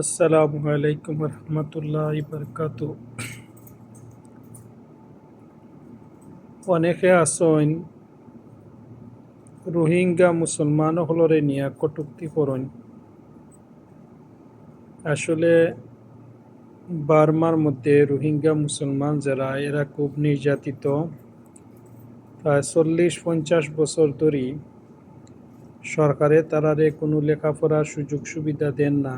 আসসালামু আলাইকুম রহমতুল্লাহ বারকাতু। অনেকে আসইন রোহিঙ্গা মুসলমান হলরে নিয়ে কটুক্তি করন। আসলে বার্মার মধ্যে রোহিঙ্গা মুসলমান যারা এরা খুব নির্যাতিত। প্রায় 40-50 বছর ধরে সরকারে তারারে কোনো লেখাপড়ার সুযোগ সুবিধা দেন না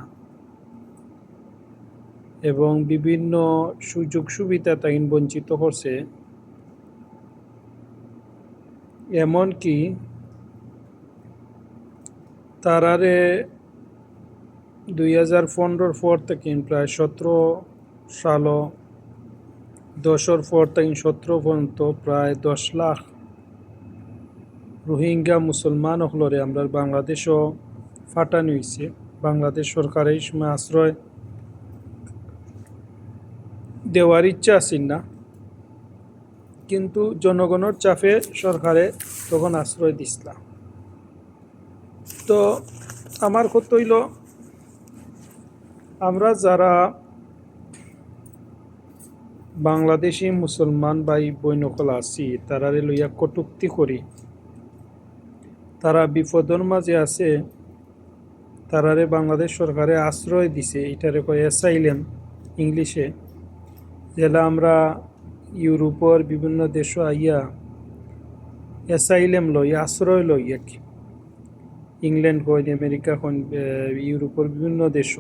এবং বিভিন্ন সুযোগ সুবিধা তাই বঞ্চিত করছে। এমনকি তারারে 2015 পর থেকে প্রায় 17 সাল 10 পর থেকে 17 পর্যন্ত প্রায় 10 লাখ রোহিঙ্গা মুসলমান হলরে আমরা বাংলাদেশও ফাটানো হয়েছে। বাংলাদেশ সরকার এই সময় আশ্রয় দেওয়ার ইচ্ছা আসেন না, কিন্তু জনগণের চাপে সরকারে তখন আশ্রয় দিছিল। তো আমার কথা হইল, আমরা যারা বাংলাদেশি মুসলমান ভাই বৈনকল আছি তারারে লইয়া কটুক্তি করি, তারা বিপদর মাঝে আছে, তারারে বাংলাদেশ সরকারে আশ্রয় দিছে, এটারে কয় অ্যাসাইলেম ইংলিশে। যেটা আমরা ইউরোপের বিভিন্ন দেশ আইয়া অ্যাসাইলেম লই, আশ্রয় লই আর কি। ইংল্যান্ড কইন, আমেরিকা কইন, ইউরোপের বিভিন্ন দেশ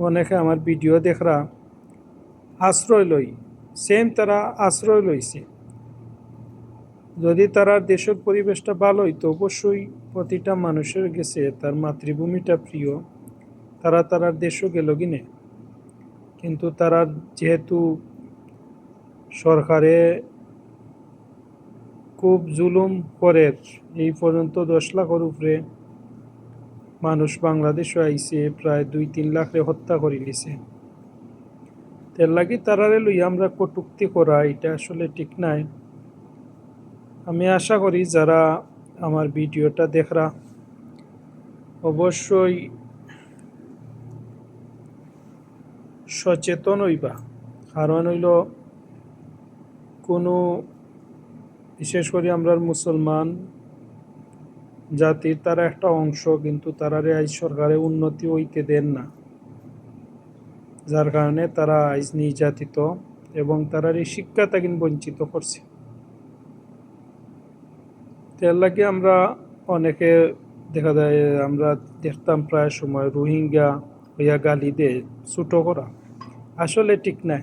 অনেকে আমার ভিডিও দেখরা আশ্রয় লই, সেম তারা আশ্রয় লইছে। যদি তারা দেশের পরিবেশটা ভালো হইতো, অবশ্যই প্রতিটা মানুষের গেছে তার মাতৃভূমিটা প্রিয়, তারা তারার দেশও গেল কিনে। কিন্তু তারা যেহেতু সরকারে খুব জুলুম করে, এই পর্যন্ত 10 লাখের উপরে মানুষ বাংলাদেশে আইছে, প্রায় 2-3 লাখরে হত্যা করে নিছে। তার লাগি তারারে লই আমরা কটুক্তি করা এটা আসলে ঠিক নাই। আমি আশা করি যারা আমার ভিডিওটা দেখরা অবশ্যই সচেতন হইবা। কারণ হইল, কোনো বিশেষ করে আমরা মুসলমান জাতির তারা একটা অংশ, কিন্তু তারারে আজ সরকারে উন্নতি হইতে দেন না, যার কারণে তারা আজ নির্যাতিত এবং তারার এই শিক্ষা তাকে বঞ্চিত করছে। তার লাগে আমরা অনেকে দেখা যায়, আমরা দেখতাম প্রায় সময় রোহিঙ্গা হইয়া গালি দে ছোটো করা, আসলে ঠিক নাই।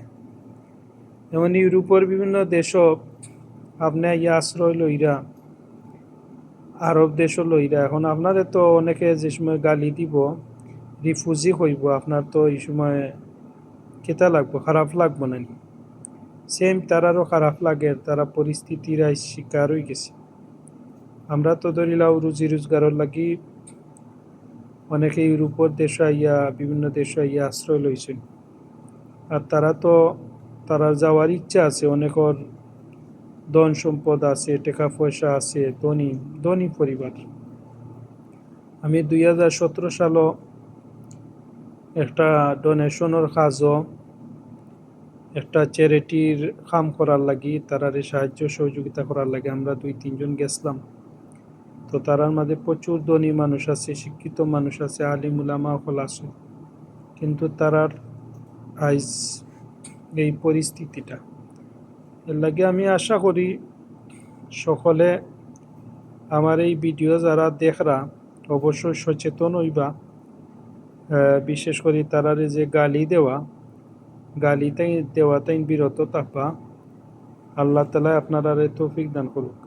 যেমন ইউরোপের বিভিন্ন দেশও আপনি ইয়া আশ্রয় লইরা, আরব দেশও লইরা, এখন আপনাদের তো অনেকে যে সময় গালি দিব রিফিউজি হইব, আপনার তো এই সময় কেতা লাগবো, খারাপ লাগবো না? সেম তারারও খারাপ লাগে, তারা পরিস্থিতির শিকার হয়ে গেছে। আমরা তো ধরিলাও রুজি রোজগারের লাগি অনেকে ইউরোপের দেশে আইয়া, বিভিন্ন দেশে আইয়া আশ্রয় লইছেন। আর তারা তো তারা যাওয়ার ইচ্ছা আছে, অনেকের ধন সম্পদ আছে, টাকা পয়সা আছে, ধনী ধনী পরিবার। আমি 2017 সালে একটা ডোনেশনের কাজও, একটা চ্যারিটির কাম করার লাগি, তারারে সাহায্য সহযোগিতা করার লাগে আমরা 2-3 জন গেছিলাম। তো তারার মাঝে প্রচুর ধনী মানুষ আছে, শিক্ষিত মানুষ আছে, আলিম উলামা হল আছে, কিন্তু তারার আইজ এই পরিস্থিতিটা। এর লাগে আমি আশা করি সকলে আমার এই ভিডিও যারা দেখরা অবশ্যই সচেতন হইবা। বিশেষ করে তারারে যে গালি দেওয়া তাই বিরত থাকবা। আল্লাহ তাআলা আপনারা তৌফিক দান করুক।